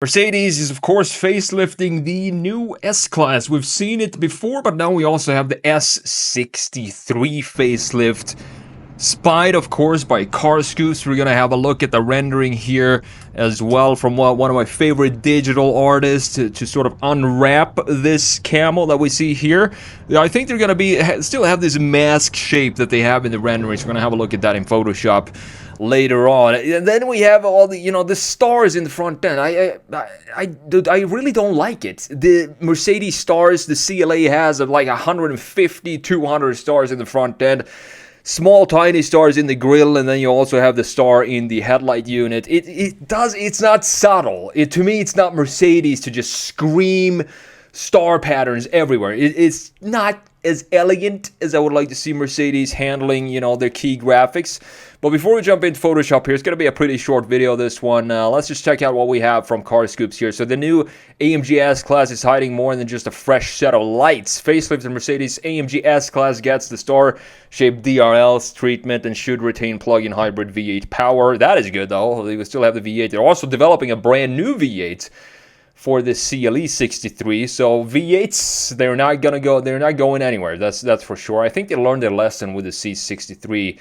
Mercedes is, of course, facelifting the new S-Class. We've seen it before, but now we also have the S63 facelift. Spied, of course, by Car Scoops. We're gonna have a look at the rendering here as well from one of my favorite digital artists to sort of unwrap this camel that we see here. I think they're gonna still have this mask shape that they have in the renderings. We're gonna have a look at that in Photoshop later on. And then we have all the stars in the front end. I really don't like it. The Mercedes stars, the CLA has like 150, 200 stars in the front end. Small tiny stars in the grille, and then you also have the star in the headlight unit. It's not subtle. To me, it's not Mercedes to just scream star patterns everywhere. It's not as elegant as I would like to see Mercedes handling, their key graphics. But before we jump into Photoshop here, it's going to be a pretty short video, this one. Let's just check out what we have from Car Scoops here. So the new AMG S-Class is hiding more than just a fresh set of lights. Facelift and Mercedes AMG S-Class gets the star-shaped DRLs treatment and should retain plug-in hybrid V8 power. That is good, though. They will still have the V8. They're also developing a brand new V8 for the CLE 63. So V8s, they're not going anywhere. That's for sure. I think they learned their lesson with the C63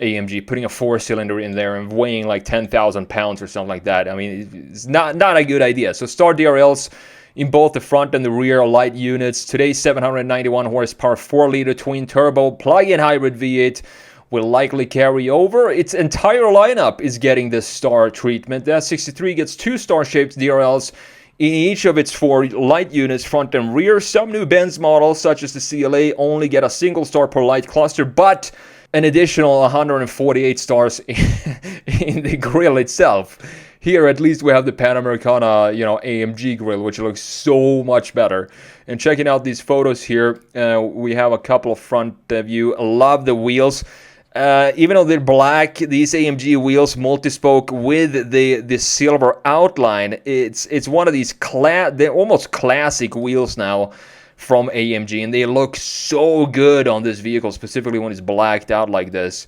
AMG, putting a 4-cylinder in there and weighing like 10,000 pounds or something like that. I mean, it's not a good idea. So star DRLs in both the front and the rear light units. Today's 791 horsepower 4-liter twin turbo plug-in hybrid V8 will likely carry over. Its entire lineup is getting this star treatment. The S63 gets 2 star-shaped DRLs in each of its 4 light units, front and rear. Some new Benz models, such as the CLA, only get a single star per light cluster, but an additional 148 stars in the grille itself. Here, at least, we have the Panamericana, AMG grille, which looks so much better. And checking out these photos here, we have a couple of front view. I love the wheels. Even though they're black, these AMG wheels, multi-spoke with the silver outline, it's one of these they're almost classic wheels now from AMG, and they look so good on this vehicle, specifically when it's blacked out like this.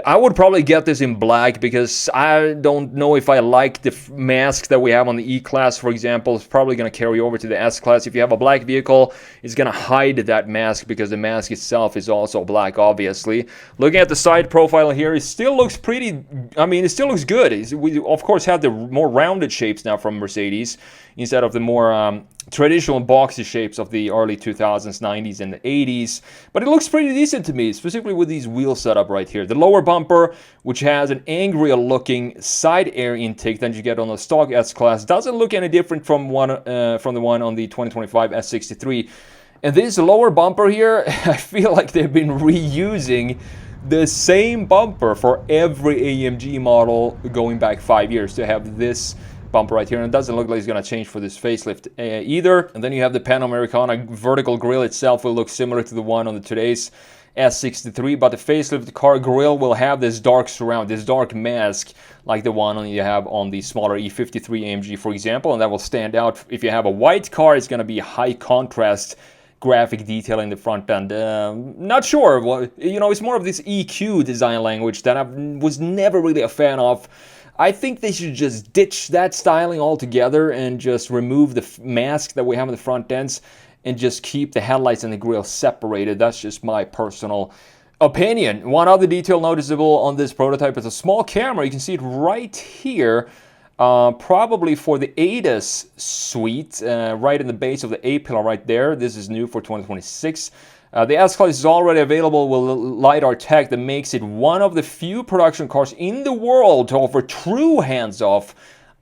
I would probably get this in black because I don't know if I like the mask that we have on the E-Class, for example. It's probably going to carry over to the S-Class. If you have a black vehicle, it's going to hide that mask because the mask itself is also black, obviously. Looking at the side profile here, it still looks it still looks good. We, of course, have the more rounded shapes now from Mercedes instead of the more traditional boxy shapes of the early 2000s, 90s, and the 80s. But it looks pretty decent to me, specifically with these wheel setup right here. The lower bumper, which has an angrier looking side air intake than you get on the stock S-Class, doesn't look any different from the one on the 2025 S63. And this lower bumper here, I feel like they've been reusing the same bumper for every AMG model going back 5 years to have this bumper right here, and it doesn't look like it's going to change for this facelift either. And then you have the Panamericana vertical grille itself will look similar to the one on the today's S63, but the facelift car grille will have this dark surround, this dark mask, like the one you have on the smaller E53 AMG, for example, and that will stand out. If you have a white car, it's going to be high contrast graphic detail in the front end. Not sure, it's more of this EQ design language that I was never really a fan of. I think they should just ditch that styling altogether and just remove the mask that we have in the front ends and just keep the headlights and the grille separated. That's just my personal opinion. One other detail noticeable on this prototype is a small camera. You can see it right here, probably for the ADAS suite, right in the base of the A-pillar right there. This is new for 2026. The S-Class is already available with LiDAR tech that makes it one of the few production cars in the world to offer true hands-off,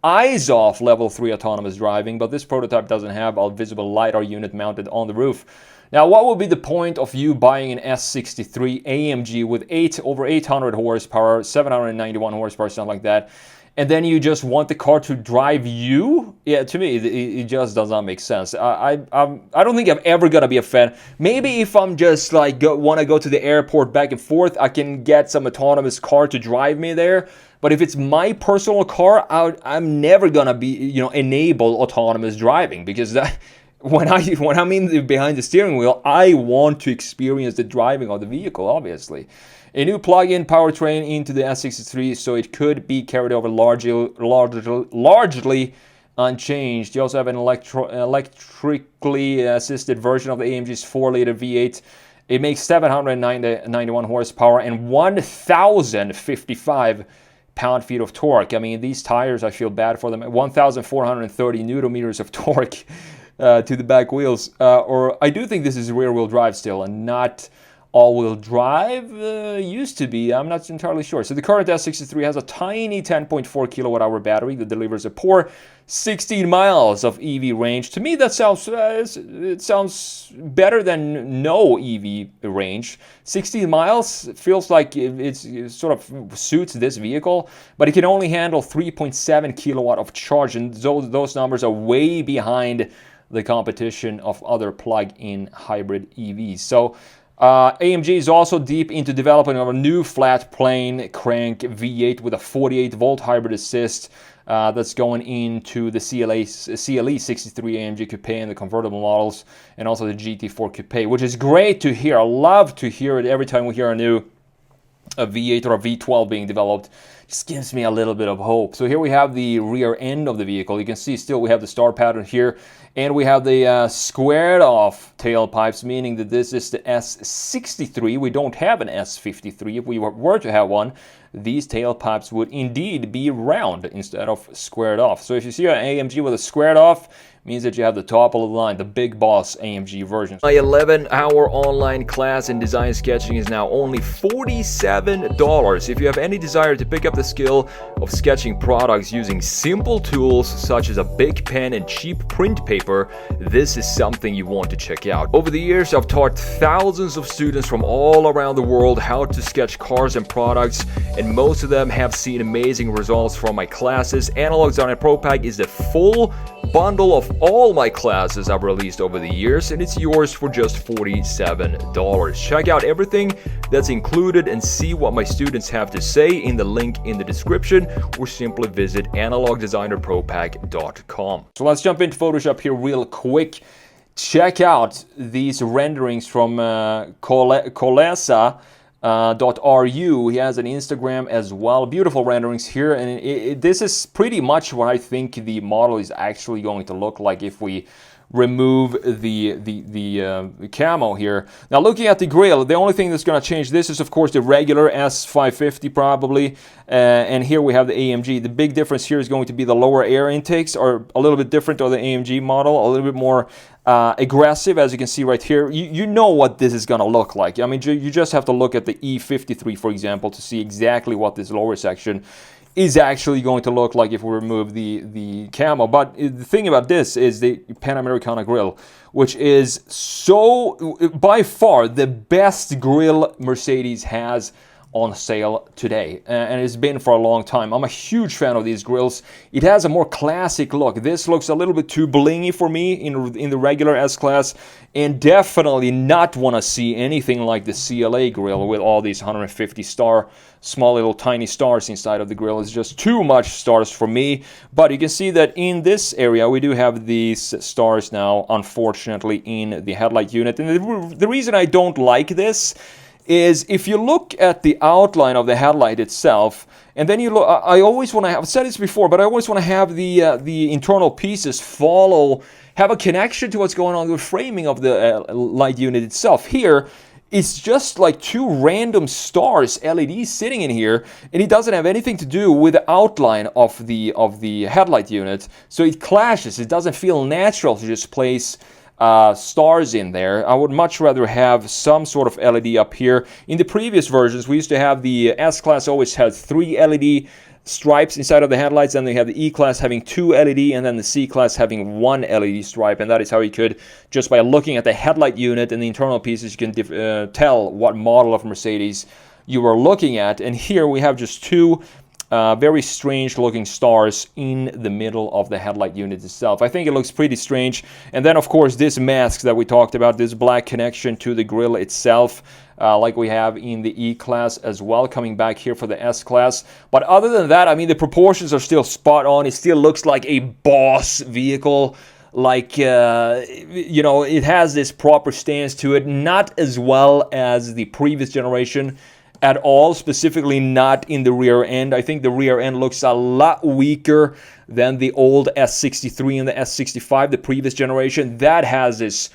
eyes-off Level 3 autonomous driving, but this prototype doesn't have a visible LiDAR unit mounted on the roof. Now, what would be the point of you buying an S63 AMG with over 800 horsepower, 791 horsepower, something like that, and then you just want the car to drive you? Yeah, to me, it just does not make sense. I don't think I'm ever going to be a fan. Maybe if I'm just like want to go to the airport back and forth, I can get some autonomous car to drive me there. But if it's my personal car, I'm never going to be, enable autonomous driving, because when I'm behind the steering wheel, I want to experience the driving of the vehicle, obviously. A new plug-in powertrain into the S63, so it could be carried over largely unchanged. You also have an electrically assisted version of the AMG's 4-liter V8. It makes 791 horsepower and 1,055 pound-feet of torque. I mean, these tires, I feel bad for them. 1,430 newton-meters of torque to the back wheels. Or I do think this is rear-wheel drive still, and not all-wheel drive. Used to be. I'm not entirely sure. So the current S63 has a tiny 10.4 kilowatt-hour battery that delivers a poor 16 miles of EV range. To me, that sounds it sounds better than no EV range. 16 miles feels like it sort of suits this vehicle, but it can only handle 3.7 kilowatt of charge, and those numbers are way behind the competition of other plug-in hybrid EVs. So AMG is also deep into developing of a new flat plane crank V8 with a 48-volt hybrid assist that's going into the CLE 63 AMG Coupe and the convertible models, and also the GT4 Coupe, which is great to hear. I love to hear it every time we hear a new V8 or a V12 being developed. Just gives me a little bit of hope. So here we have the rear end of the vehicle. You can see still we have the star pattern here, and we have the squared off tailpipes, meaning that this is the S63. We don't have an S53. If we were to have one, these tailpipes would indeed be round instead of squared off. So if you see an AMG with a squared off, means that you have the top of the line, the big boss AMG version. My 11-hour online class in design sketching is now only $47. If you have any desire to pick up the skill of sketching products using simple tools such as a big pen and cheap print paper, this is something you want to check out. Over the years, I've taught thousands of students from all around the world how to sketch cars and products, and most of them have seen amazing results from my classes. Analog Designer Pro Pack is the full bundle of all my classes I've released over the years, and it's yours for just $47. Check out everything that's included and see what my students have to say in the link in the description, or simply visit analogdesignerpropack.com. So let's jump into Photoshop here real quick. Check out these renderings from Kolesa.ru. He has an Instagram as well. Beautiful renderings here, and this is pretty much what I think the model is actually going to look like if we remove the camo here. Now, looking at the grille, the only thing that's going to change this is, of course, the regular S550 probably, and here we have the AMG. The big difference here is going to be the lower air intakes are a little bit different on the AMG model, a little bit more aggressive, as you can see right here. You know what this is going to look like. I mean, you just have to look at the E53, for example, to see exactly what this lower section is actually going to look like if we remove the camo. But the thing about this is the Panamericana grille, which is by far the best grille Mercedes has on sale today, and it's been for a long time. I'm a huge fan of these grills. It has a more classic look. This looks a little bit too blingy for me in the regular S-Class, and definitely not want to see anything like the CLA grill with all these 150 small little tiny stars inside of the grill. It's just too much stars for me. But you can see that in this area we do have these stars now, unfortunately, in the headlight unit. And the reason I don't like this is if you look at the outline of the headlight itself, and then you look, I always want to have, I've said this before, but I always want to have the internal pieces have a connection to what's going on with the framing of the light unit itself. Here, it's just like two random stars, LEDs, sitting in here, and it doesn't have anything to do with the outline of the headlight unit. So it clashes. It doesn't feel natural to just place stars in there. I would much rather have some sort of LED up here. In the previous versions, we used to have the S-Class always had 3 LED stripes inside of the headlights, and they have the E-Class having 2 LED, and then the C-Class having 1 LED stripe, and that is how you could, just by looking at the headlight unit and the internal pieces, you can tell what model of Mercedes you were looking at. And here we have just 2 very strange looking stars in the middle of the headlight unit itself. I think it looks pretty strange. And then, of course, this mask that we talked about, this black connection to the grille itself, like we have in the E-Class as well, coming back here for the S-Class. But other than that, I mean, the proportions are still spot on. It still looks like a boss vehicle. Like, you know, it has this proper stance to it. Not as well as the previous generation at all, specifically not in the rear end. I think the rear end looks a lot weaker than the old S63 and the S65, the previous generation. That has this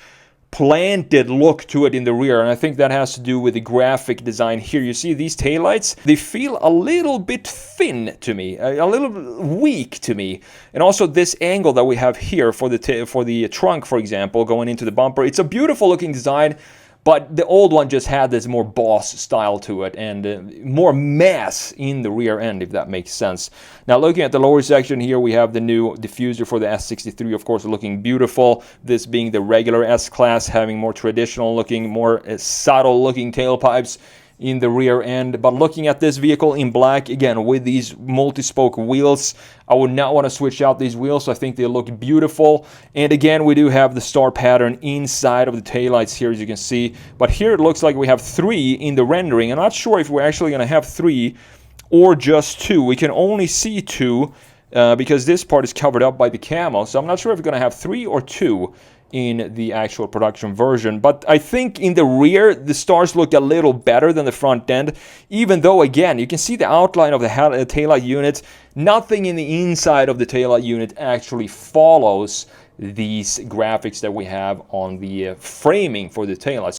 planted look to it in the rear, and I think that has to do with the graphic design here. You see these taillights, they feel a little bit thin to me, a little weak to me. And also this angle that we have here for the trunk, for example, going into the bumper, it's a beautiful looking design. But the old one just had this more boss style to it and more mass in the rear end, if that makes sense. Now, looking at the lower section here, we have the new diffuser for the S63, of course, looking beautiful. This being the regular S-Class, having more traditional looking, more subtle looking tailpipes in the rear end. But looking at this vehicle in black, again, with these multi-spoke wheels, I would not want to switch out these wheels. I think they look beautiful. And again, we do have the star pattern inside of the taillights here, as you can see. But here it looks like we have 3 in the rendering. I'm not sure if we're actually going to have 3 or just 2. We can only see 2 because this part is covered up by the camo. So I'm not sure if we're going to have 3 or 2 in the actual production version. But I think in the rear, the stars look a little better than the front end, even though, again, you can see the outline of the taillight unit. Nothing in the inside of the taillight unit actually follows these graphics that we have on the framing for the taillights.